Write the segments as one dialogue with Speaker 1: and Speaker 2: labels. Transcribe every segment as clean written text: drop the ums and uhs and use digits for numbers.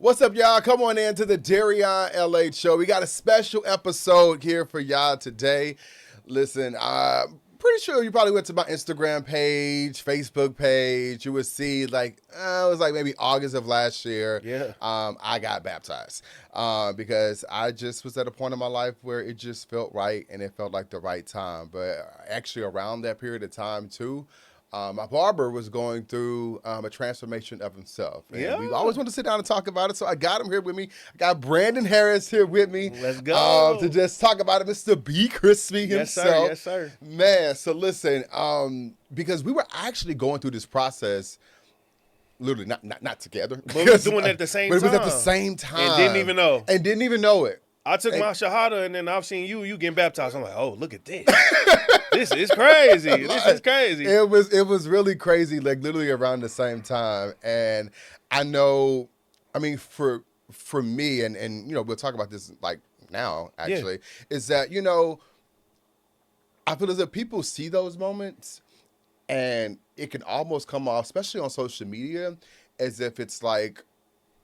Speaker 1: What's up, y'all? Come on in to the Darion LH show. We got a special episode here for y'all today. Listen, pretty sure you probably went to my Instagram page, Facebook page. You would see it was maybe August of last year.
Speaker 2: Yeah.
Speaker 1: I got baptized because I just was at a point in my life where it just felt right and it felt like the right time. But actually around that period of time too, my barber was going through a transformation of himself. And we always want to sit down and talk about it. So I got him here with me. I got Brandon Harris here with me.
Speaker 2: Let's go.
Speaker 1: To just talk about it. Mr. B. Krispy himself.
Speaker 2: Yes, sir.
Speaker 1: Man, so listen, because we were actually going through this process literally not together.
Speaker 2: But we were doing it at the same time.
Speaker 1: But it was at the same time.
Speaker 2: And didn't even know.
Speaker 1: it.
Speaker 2: I took my shahada and then I've seen you getting baptized. I'm like, oh, look at this. This is crazy.
Speaker 1: It was really crazy, like literally around the same time. And I know, I mean, for me, and you know, we'll talk about this like now, actually, is that, you know, I feel as if people see those moments and it can almost come off, especially on social media, as if it's like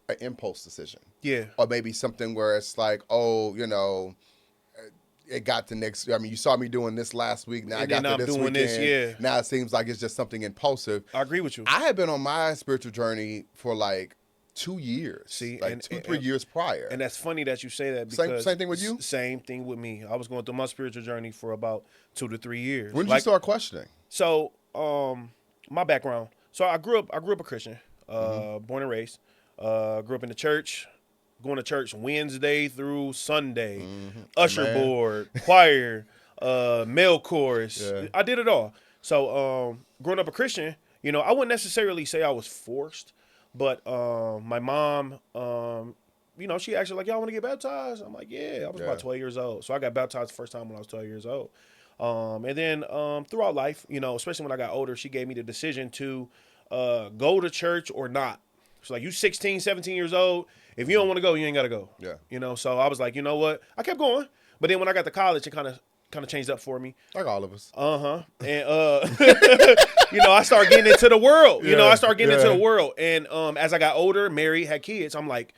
Speaker 1: an impulse decision.
Speaker 2: Yeah.
Speaker 1: Or maybe something where it's like, oh, you know, it got the next. I mean, you saw me doing this last week. Now I got to this weekend. Now it seems like it's just something impulsive.
Speaker 2: I agree with you.
Speaker 1: I had been on my spiritual journey for like 2 years.
Speaker 2: See,
Speaker 1: like 3 years prior.
Speaker 2: And that's funny that you say that because
Speaker 1: same thing with you.
Speaker 2: Same thing with me. I was going through my spiritual journey for about 2 to 3 years.
Speaker 1: When did you start questioning?
Speaker 2: So, my background. So I grew up a Christian, born and raised. Grew up in the church. Going to church Wednesday through Sunday, usher board, choir, male chorus. Yeah. I did it all. So growing up a Christian, you know, I wouldn't necessarily say I was forced, but my mom, you know, she actually like, y'all want to get baptized? I'm like, yeah. I was about 12 years old. So I got baptized the first time when I was 12 years old. And then throughout life, you know, especially when I got older, she gave me the decision to go to church or not. She's like, you 16, 17 years old. If you don't want to go, you ain't got to go. Yeah. You know, so I was like, you know what? I kept going. But then when I got to college, it kind of changed up for me.
Speaker 1: Like all of us.
Speaker 2: And, you know, I started getting into the world. You know, I started getting into the world. And as I got older, married, had kids, I'm like,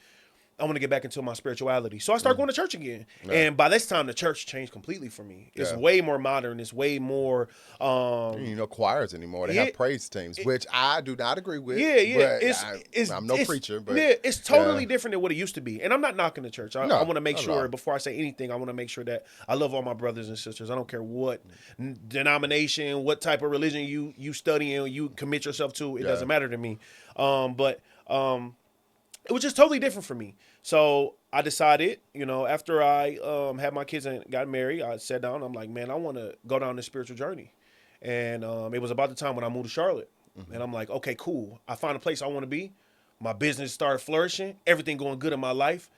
Speaker 2: I want to get back into my spirituality. So I started going to church again. Yeah. And by this time, the church changed completely for me. It's way more modern. It's way more... you know, choirs anymore. They have praise teams, which I do not agree with. Yeah. I'm no preacher. But it's totally different than what it used to be. And I'm not knocking the church. I want to make sure, before I say anything, I want to make sure that I love all my brothers and sisters. I don't care what denomination, what type of religion you study and you commit yourself to. It doesn't matter to me. But it was just totally different for me. So I decided, you know, after I had my kids and got married, I sat down. I'm like, man, I want to go down this spiritual journey. And it was about the time when I moved to Charlotte. And I'm like, okay, cool. I found a place I want to be. My business started flourishing. Everything going good in my life.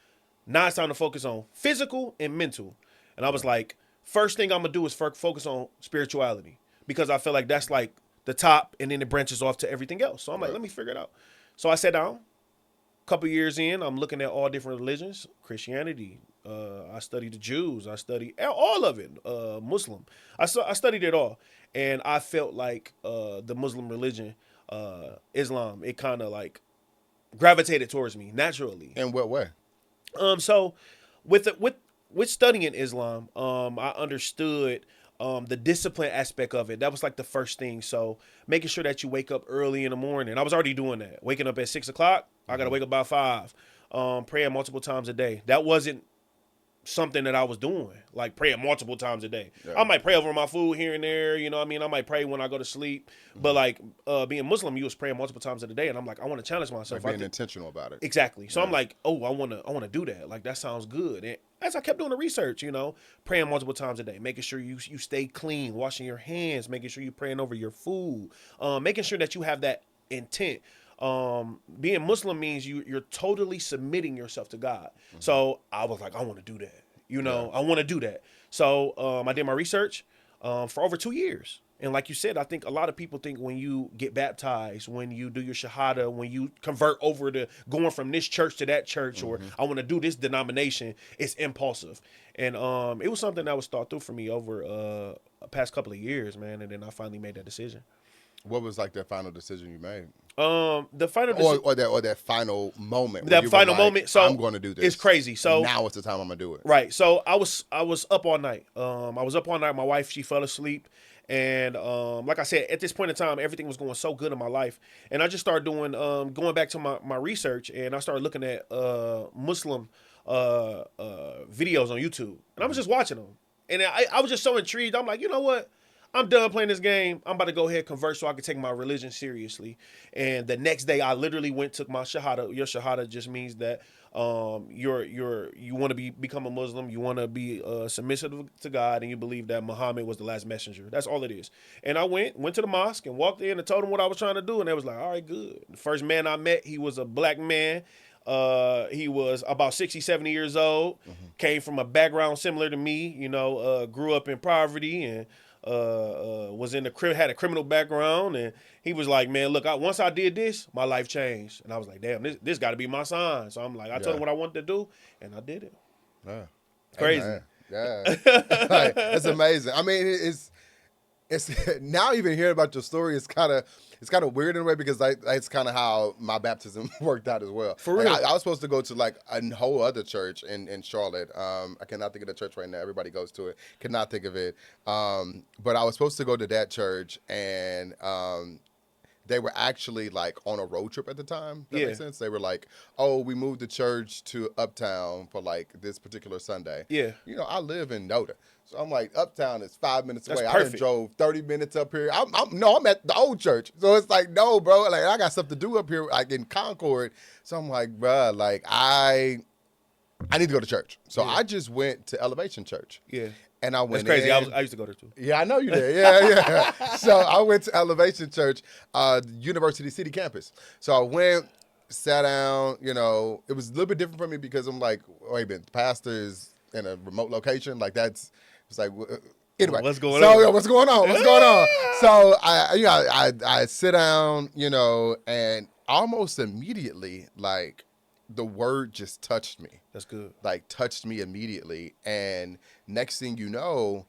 Speaker 2: Now it's time to focus on physical and mental. And I was like, first thing I'm going to do is focus on spirituality. Because I feel like that's like the top and then it branches off to everything else. So I'm like, let me figure it out. So I sat down. Couple years in, I'm looking at all different religions, Christianity. I studied the Jews. I studied all of it. Muslim. I studied it all, and I felt like the Muslim religion, Islam, it kind of like gravitated towards me naturally.
Speaker 1: In what way?
Speaker 2: So with studying Islam, I understood the discipline aspect of it. That was like the first thing. So making sure that you wake up early in the morning. I was already doing that. Waking up at 6 o'clock. I got to wake up by 5. Praying multiple times a day. That wasn't something that I was doing, like praying multiple times a day. Yeah. I might pray over my food here and there. You know what I mean? I might pray when I go to sleep. But like being Muslim, you was praying multiple times a day. And I'm like, I want to challenge myself.
Speaker 1: Like being intentional about it.
Speaker 2: Exactly. So I'm like, oh, I want to do that. Like, that sounds good. And as I kept doing the research, you know, praying multiple times a day, making sure you stay clean, washing your hands, making sure you're praying over your food, making sure that you have that intent. Being Muslim means you're totally submitting yourself to God. So I was like, I want to do that. You know, I want to do that. So I did my research for over 2 years. And like you said, I think a lot of people think when you get baptized, when you do your shahada, when you convert over to going from this church to that church, or I want to do this denomination, it's impulsive. And it was something that was thought through for me over a past couple of years, man. And then I finally made that decision.
Speaker 1: What was like that final decision you made?
Speaker 2: The final decision,
Speaker 1: or that final moment.
Speaker 2: that final moment. So
Speaker 1: I'm going to do this.
Speaker 2: It's crazy. So
Speaker 1: and now it's the time I'm gonna do it.
Speaker 2: Right. So I was up all night. I was up all night. My wife, she fell asleep. And like I said, at this point in time, everything was going so good in my life. And I just started doing going back to my research, and I started looking at Muslim videos on YouTube. And I was just watching them. And I was just so intrigued. I'm like, you know what? I'm done playing this game. I'm about to go ahead and convert so I can take my religion seriously. And the next day, I literally went, took my shahada. Your shahada just means that you want to become a Muslim. You want to be submissive to God, and you believe that Muhammad was the last messenger. That's all it is. And I went to the mosque and walked in and told them what I was trying to do, and they was like, all right, good. The first man I met, he was a black man. He was about 60, 70 years old, came from a background similar to me, grew up in poverty and was in had a criminal background, and he was like, man, look, once I did this, my life changed. And I was like, damn, this got to be my sign. So I'm like, I told him what I wanted to do, and I did it.
Speaker 1: Yeah.
Speaker 2: Crazy.
Speaker 1: Hey, yeah. Like, it's amazing. I mean, it's now even hearing about your story, it's kind of weird in a way, because it's kind of how my baptism worked out as well.
Speaker 2: For real.
Speaker 1: I was supposed to go to like a whole other church in Charlotte. I cannot think of the church right now. Everybody goes to it. Cannot think of it. But I was supposed to go to that church, and they were actually like on a road trip at the time. That makes sense. They were like, oh, we moved the church to Uptown for like this particular Sunday.
Speaker 2: Yeah.
Speaker 1: I live in Noda. So I'm like, Uptown is 5 minutes away.
Speaker 2: That's perfect.
Speaker 1: I drove 30 minutes up here. I'm at the old church. So it's like, no, bro, like I got stuff to do up here, like in Concord. So I'm like, bruh, like I need to go to church. So I just went to Elevation Church.
Speaker 2: Yeah.
Speaker 1: And I went.
Speaker 2: That's crazy.
Speaker 1: In.
Speaker 2: I used to go there too.
Speaker 1: Yeah, I know you did. Yeah. So I went to Elevation Church, University City campus. So I went, sat down. It was a little bit different for me because I'm like, wait a minute, the pastor is in a remote location. Like it's like. Anyway,
Speaker 2: what's going on?
Speaker 1: What's going on? What's going on? So I sit down, and almost immediately, like, the word just touched me.
Speaker 2: That's good.
Speaker 1: Like, touched me immediately. And next thing you know,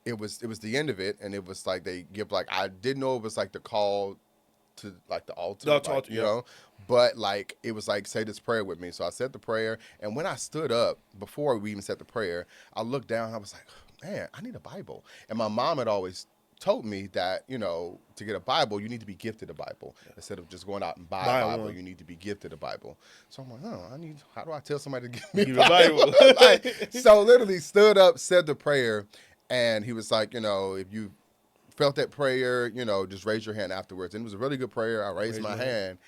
Speaker 1: it was the end of it. And it was like they give, like, I didn't know it was like the call to like the altar, you know, but like it was like, say this prayer with me. So I said the prayer. And when I stood up, before we even said the prayer, I looked down, I was like, man, I need a Bible. And my mom had always told me that, to get a Bible, you need to be gifted a Bible. Instead of just going out and buy a Bible, you need to be gifted a Bible. So I'm like, how do I tell somebody to give me a Bible? So literally stood up, said the prayer, and he was like, if you felt that prayer, just raise your hand afterwards. And it was a really good prayer. I raised my hand,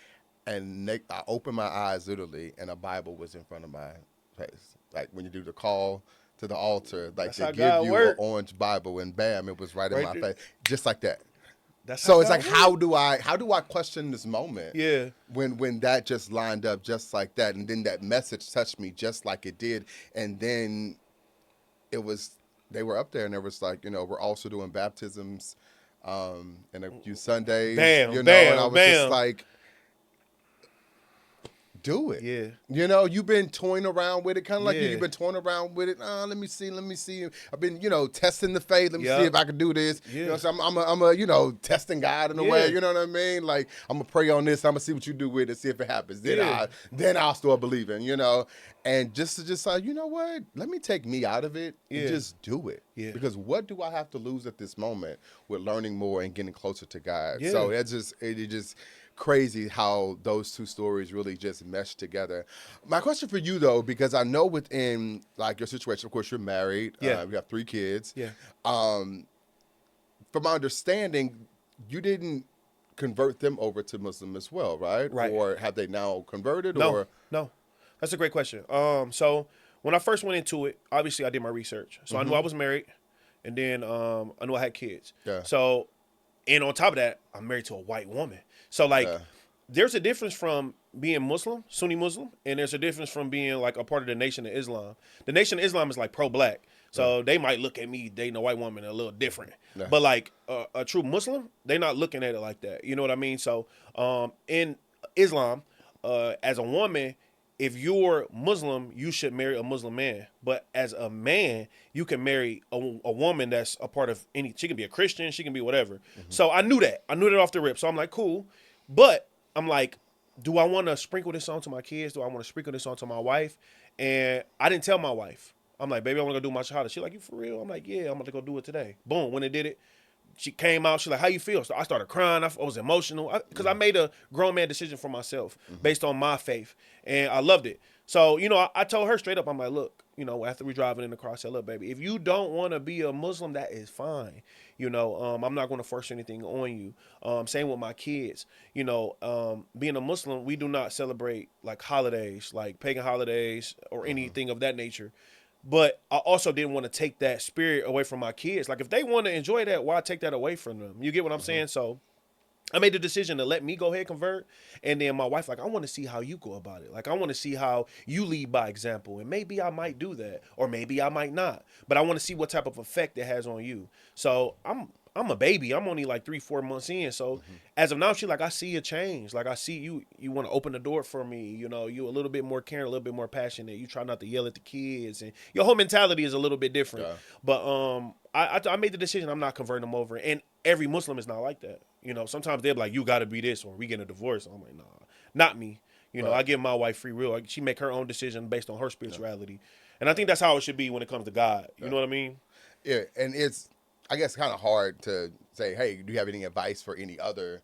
Speaker 1: and I opened my eyes literally, and a Bible was in front of my face. Like when you do the call to the altar, like they give you an orange Bible, and bam, it was right in my face, just like that. So it's like, how do I question this moment?
Speaker 2: Yeah.
Speaker 1: When that just lined up just like that, and then that message touched me just like it did, and then they were up there, and there was like, we're also doing baptisms, and a few Sundays, and I was just like, do it.
Speaker 2: Yeah.
Speaker 1: You've been toying around with it, kind of like you've been toying around with it. Let me see. I've been, testing the faith. Let me see if I can do this.
Speaker 2: Yeah.
Speaker 1: So I'm a testing God in a way. You know what I mean? Like, I'm gonna pray on this. I'm gonna see what you do with it. See if it happens. Then I'll start believing. And just like, you know what? Let me take me out of it and just do it.
Speaker 2: Yeah.
Speaker 1: Because what do I have to lose at this moment with learning more and getting closer to God?
Speaker 2: Yeah.
Speaker 1: So it just crazy how those two stories really just mesh together. My question for you, though, because I know within like your situation, of course, you're married. You have 3 kids.
Speaker 2: Yeah.
Speaker 1: From my understanding, you didn't convert them over to Muslim as well, right?
Speaker 2: Right.
Speaker 1: Or have they now converted?
Speaker 2: No. That's a great question. So when I first went into it, obviously I did my research. So I knew I was married, and then I knew I had kids.
Speaker 1: Yeah.
Speaker 2: So, and on top of that, I'm married to a white woman. So like, there's a difference from being Muslim, Sunni Muslim, and there's a difference from being like a part of the Nation of Islam. The Nation of Islam is like pro-black. So they might look at me dating a white woman a little different. Yeah. But like a true Muslim, they're not looking at it like that. You know what I mean? So in Islam, as a woman, if you're Muslim, you should marry a Muslim man. But as a man, you can marry a woman that's a part of any. She can be a Christian. She can be whatever. So I knew that. I knew that off the rip. So I'm like, cool. But I'm like, do I want to sprinkle this on to my kids? Do I want to sprinkle this on to my wife? And I didn't tell my wife. I'm like, baby, I want to go do my shahada. She's like, you for real? I'm like, yeah, I'm going to go do it today. Boom. When they did it, she came out. She's like, how you feel? So I started crying. I was emotional because I made a grown man decision for myself based on my faith. And I loved it. So, I told her straight up, I'm like, look, after we driving in the car, I said, look, baby, if you don't want to be a Muslim, that is fine. I'm not going to force anything on you. Same with my kids. Being a Muslim, we do not celebrate like holidays, like pagan holidays or anything of that nature. But I also didn't want to take that spirit away from my kids. Like, if they want to enjoy that, why take that away from them? You get what I'm saying? So I made the decision to let me go ahead and convert. And then my wife, like, I want to see how you go about it. Like, I want to see how you lead by example. And maybe I might do that. Or maybe I might not. But I want to see what type of effect it has on you. So I'm a baby. I'm only like 3-4 months in. So as of now, she's like, I see a change. Like, I see you want to open the door for me. You a little bit more caring, a little bit more passionate. You try not to yell at the kids, and your whole mentality is a little bit different. Yeah. But I made the decision I'm not converting them over. And every Muslim is not like that. Sometimes they're like, you got to be this, or we get a divorce. I'm like, nah, not me. Right. I give my wife free will. She make her own decision based on her spirituality. Yeah. And I think that's how it should be when it comes to God. You know what I mean?
Speaker 1: Yeah, and it's, I guess, kind of hard to say, hey, do you have any advice for any other,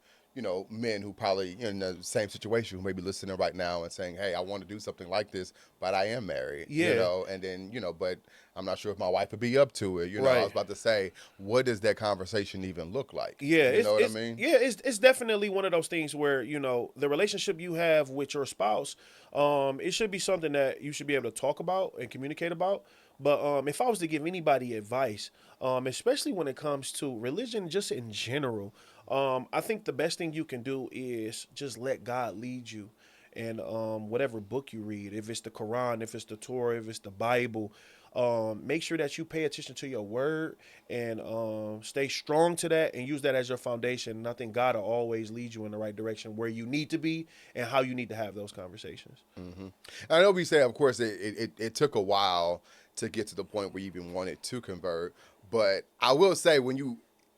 Speaker 1: men who probably in the same situation who may be listening right now and saying, hey, I want to do something like this, but I am married, and then, but I'm not sure if my wife would be up to it. Right. I was about to say, what does that conversation even look like?
Speaker 2: Yeah.
Speaker 1: You know what I mean?
Speaker 2: Yeah, it's definitely one of those things where, the relationship you have with your spouse, it should be something that you should be able to talk about and communicate about. But if I was to give anybody advice, especially when it comes to religion just in general, I think the best thing you can do is just let God lead you. And whatever book you read, if it's the Quran, if it's the Torah, if it's the Bible, make sure that you pay attention to your word and stay strong to that and use that as your foundation. And I think God will always lead you in the right direction where you need to be and how you need to have those conversations.
Speaker 1: Mm-hmm. I know we say, of course, it took a while to get to the point where you even wanted to convert. But I will say, when you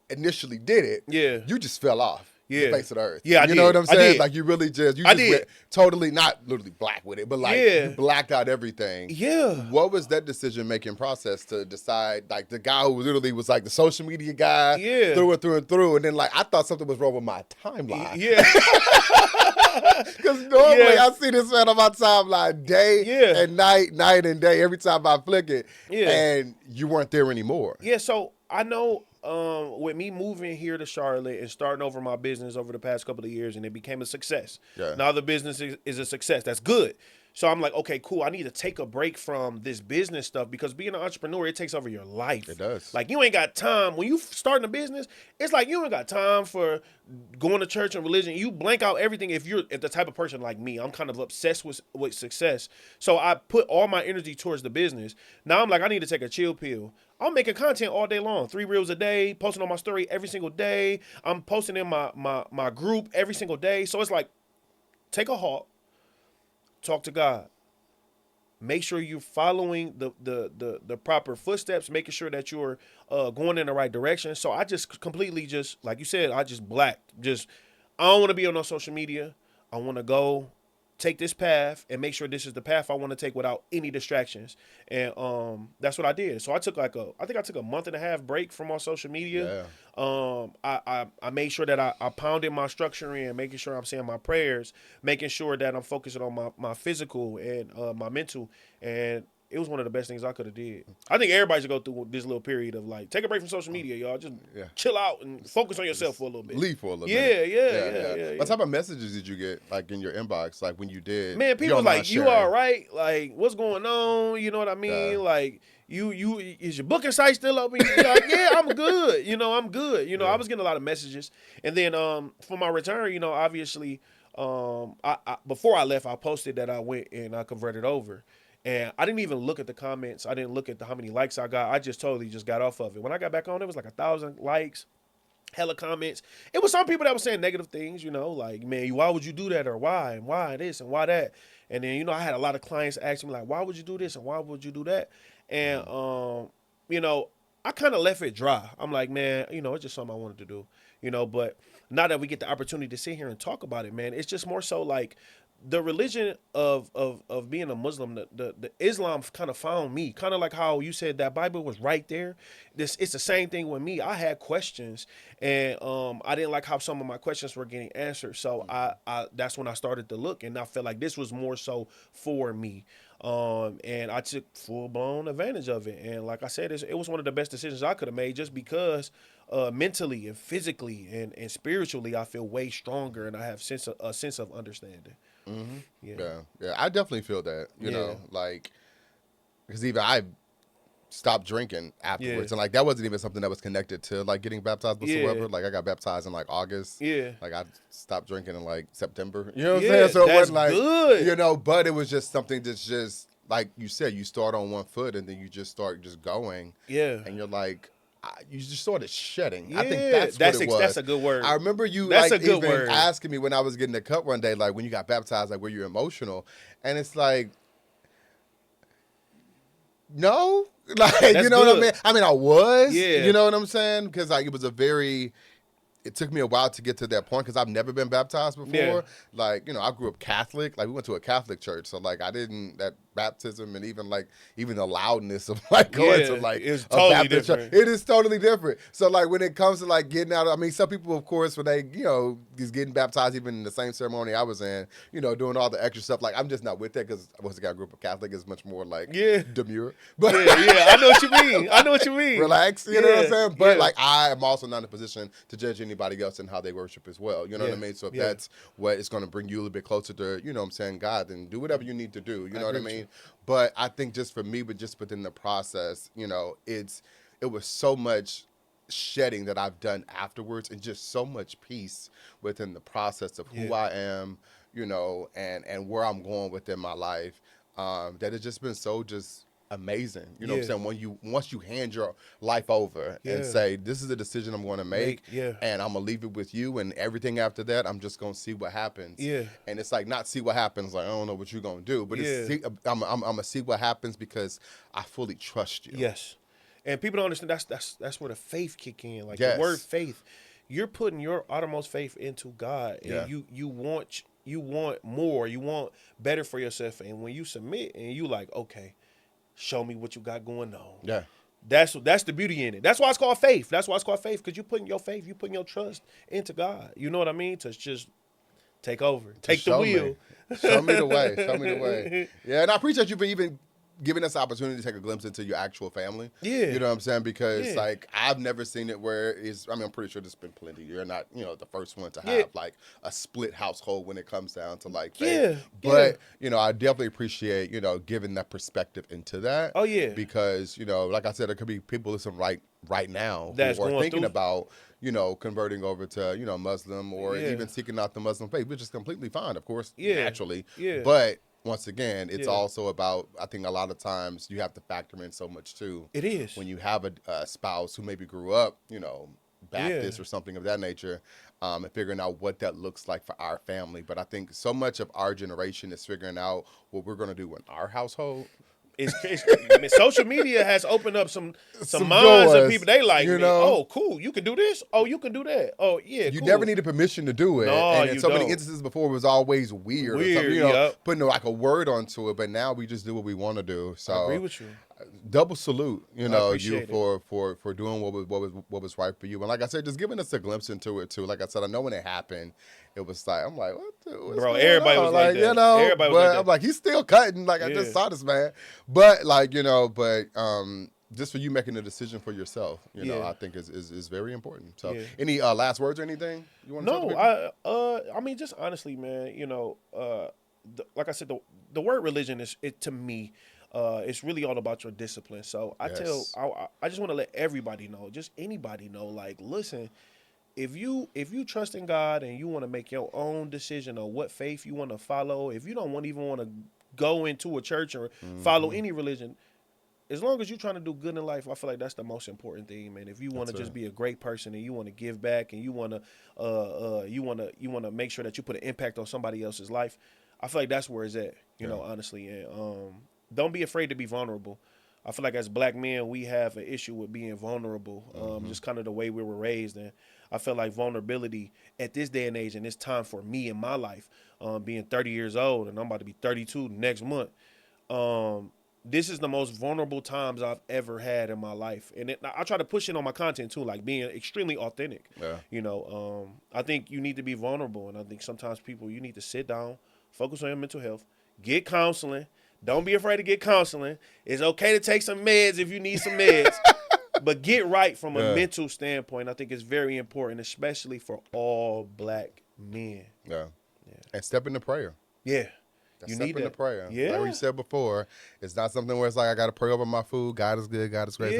Speaker 1: initially did it, you just fell off the face of the earth.
Speaker 2: Yeah,
Speaker 1: you know what I'm saying? Like, you really just went totally, not literally black with it, but like you blacked out everything.
Speaker 2: Yeah.
Speaker 1: What was that decision-making process to decide, like, the guy who literally was like the social media guy through and through, and then like, I thought something was wrong with my timeline.
Speaker 2: Yeah.
Speaker 1: Because normally I see this man on my timeline day and night and day, every time I flick it, and you weren't there anymore.
Speaker 2: Yeah, so I know with me moving here to Charlotte and starting over my business over the past couple of years, and it became a success. Yeah. Now the business is a success. That's good. So I'm like, okay, cool. I need to take a break from this business stuff because being an entrepreneur, it takes over your life.
Speaker 1: It does.
Speaker 2: Like, you ain't got time. When you starting a business, it's like you ain't got time for going to church and religion. You blank out everything if the type of person like me. I'm kind of obsessed with success. So I put all my energy towards the business. Now I'm like, I need to take a chill pill. I'm making content all day long, 3 reels a day, posting on my story every single day. I'm posting in my group every single day. So it's like, take a halt. Talk to God. Make sure you're following the proper footsteps, making sure that you're going in the right direction. So I just completely like you said, I just blacked. I don't want to be on no social media. I want to go take this path and make sure this is the path I want to take without any distractions. And that's what I did. So I took I took a month and a half break from all social media. Yeah. I made sure that I pounded my structure in, making sure I'm saying my prayers, making sure that I'm focusing on my physical and my mental. And it was one of the best things I could have did. I think everybody should go through this little period of like, take a break from social media, y'all. Just chill out and focus on yourself for a little bit.
Speaker 1: Leave for a little
Speaker 2: bit. Yeah.
Speaker 1: What type of messages did you get, like, in your inbox, like when you did?
Speaker 2: Man, people was like, you all right? Like, what's going on? You know what I mean? Like, you is your booking site still open? You're like, yeah, I'm good. I'm good. I was getting a lot of messages. And then for my return, obviously, before I left, I posted that I went and I converted over. And I didn't even look at the comments. I didn't look at how many likes I got. I just totally got off of it. When I got back on, it was like 1,000 likes. hella comments. It was some people that were saying negative things, you know, like, man, why would you do that, or why, and why this and why that. And then, you know, I had a lot of clients asking me like, why would you do this and why would you do that? And you know, I kind of left it dry. I'm like, man, you know, it's just something I wanted to do, you know. But now that we get the opportunity to sit here and talk about it, man, it's just more so like the religion of being a Muslim, the Islam kind of found me, kind of like how you said that Bible was right there. It's the same thing with me. I had questions, and I didn't like how some of my questions were getting answered. So I that's when I started to look, and I felt like this was more so for me. And I took full blown advantage of it. And like I said, it was one of the best decisions I could have made, just because mentally and physically and spiritually, I feel way stronger, and I have a sense of understanding.
Speaker 1: Mm-hmm. Yeah. I definitely feel that, you know, like, because even I stopped drinking afterwards, and like that wasn't even something that was connected to like getting baptized whatsoever. Like I got baptized in like August. Like I stopped drinking in like September. You know what I'm saying? So it wasn't like good. You know, but it was just something that's just like you said, you start on one foot and then you just start just going. And you're like, you just sort of shedding. I think that's what it was.
Speaker 2: That's a good word.
Speaker 1: I remember you like even asking me when I was getting the cut one day, like when you got baptized, like were you emotional? And it's like, no, like that's you know good. What I mean. I mean, I was. You know what I'm saying? Because like it was it took me a while to get to that point because I've never been baptized before. Like, you know, I grew up Catholic. Like, we went to a Catholic church. So, like, that baptism and even the loudness of, like, going to, like,
Speaker 2: it's totally
Speaker 1: Baptist
Speaker 2: different.
Speaker 1: Church. It is totally different. So, like, when it comes to, like, getting out, I mean, some people, of course, when they, you know, is getting baptized even in the same ceremony I was in, you know, doing all the extra stuff. Like, I'm just not with that because once again, I grew up a Catholic. It's much more, like, demure. But
Speaker 2: I know what you mean.
Speaker 1: Relax. You know what I'm saying? But, like, I am also not in a position to judge anybody else and how they worship as well. You know what I mean? So if that's what is going to bring you a little bit closer to, you know what I'm saying, God, then do whatever you need to do. You know what I mean? But I think just for me, but just within the process, you know, it was so much shedding that I've done afterwards and just so much peace within the process of who I am, you know, and where I'm going within my life, that it's just been so just amazing. You know what I'm saying? Once you hand your life over and say, this is a decision I'm going to make and I'm going to leave it with you, and everything after that, I'm just going to see what happens. And it's like, not see what happens, like, I don't know what you're going to do, but I'm going to see what happens because I fully trust you.
Speaker 2: And people don't understand that's where the faith kick in. Like the word faith, you're putting your uttermost faith into God, and you want more, you want better for yourself. And when you submit and you like, okay, show me what you got going on. That's the beauty in it. That's why it's called faith. Because you're putting your faith, you're putting your trust into God. You know what I mean? To just take over, take the wheel.
Speaker 1: Show me the way. Yeah, and I appreciate you for even giving us the opportunity to take a glimpse into your actual family. You know what I'm saying? Because like I've never seen it where I'm pretty sure there's been plenty. You're not, you know, the first one to have like a split household when it comes down to like faith. But you know, I definitely appreciate, you know, giving that perspective into that. Because, you know, like I said, there could be people listening right now who are thinking about, you know, converting over to, you know, Muslim or even seeking out the Muslim faith, which is completely fine, of course, naturally. But once again, it's also about, I think a lot of times you have to factor in so much too.
Speaker 2: It is.
Speaker 1: When you have a spouse who maybe grew up, you know, Baptist or something of that nature, and figuring out what that looks like for our family. But I think so much of our generation is figuring out what we're going to do in our household.
Speaker 2: I mean, social media has opened up some minds of people. They like, you know, oh, cool, you can do this. Oh, you can do that. Oh, yeah,
Speaker 1: you never needed permission to do it.
Speaker 2: No,
Speaker 1: and in
Speaker 2: you
Speaker 1: so
Speaker 2: don't.
Speaker 1: many instances before, it was always weird or something, you know, putting like a word onto it. But now we just do what we want to do. So
Speaker 2: I agree with you.
Speaker 1: Double salute, you know, you for doing what was right for you. And like I said, just giving us a glimpse into it too. Like I said, I know when it happened, it was like, I'm like, what's
Speaker 2: bro, everybody was like that.
Speaker 1: You know,
Speaker 2: everybody was like that.
Speaker 1: I'm like, he's still cutting. Like I just saw this man, but like, you know, just for you making a decision for yourself, you know, I think is very important. So, any last words or anything you want to talk about?
Speaker 2: I mean, just honestly, man, you know, like I said, the word religion is to me. It's really all about your discipline. So I just want to let everybody know, just anybody know, like, listen, if you trust in God and you want to make your own decision on what faith you want to follow, if you don't even want to go into a church or follow any religion, as long as you're trying to do good in life, I feel like that's the most important thing, man. If you want to just be a great person and you want to give back and you want to make sure that you put an impact on somebody else's life, I feel like that's where it's at, you know, honestly. And don't be afraid to be vulnerable. I feel like as black men, we have an issue with being vulnerable, just kind of the way we were raised. And I feel like vulnerability at this day and age and this time for me in my life, being 30 years old, and I'm about to be 32 next month, this is the most vulnerable times I've ever had in my life. And I try to push it on my content too, like being extremely authentic. Yeah. You know, I think you need to be vulnerable. And I think sometimes you need to sit down, focus on your mental health, get counseling. Don't be afraid to get counseling. It's okay to take some meds if you need some meds. But get right from a mental standpoint. I think it's very important, especially for all black men.
Speaker 1: Yeah. And step into prayer.
Speaker 2: Yeah.
Speaker 1: You need to prayer. Yeah. Like we said before, it's not something where it's like I got to pray over my food. God is good. God is great.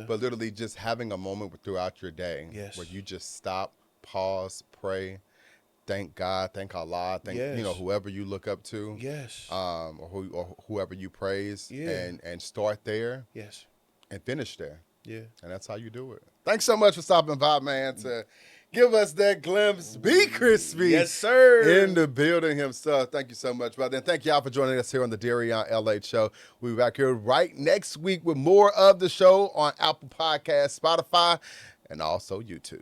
Speaker 1: But literally just having a moment throughout your day where you just stop, pause, pray, thank God, thank Allah, thank you know, whoever you look up to, or whoever you praise, and start there, and finish there, and that's how you do it. Thanks so much for stopping by, man, to give us that glimpse. Be Krispy,
Speaker 2: yes sir,
Speaker 1: in the building himself. Thank you so much, brother, and thank y'all for joining us here on the Darion LH Show. We'll be back here right next week with more of the show on Apple Podcasts, Spotify, and also YouTube.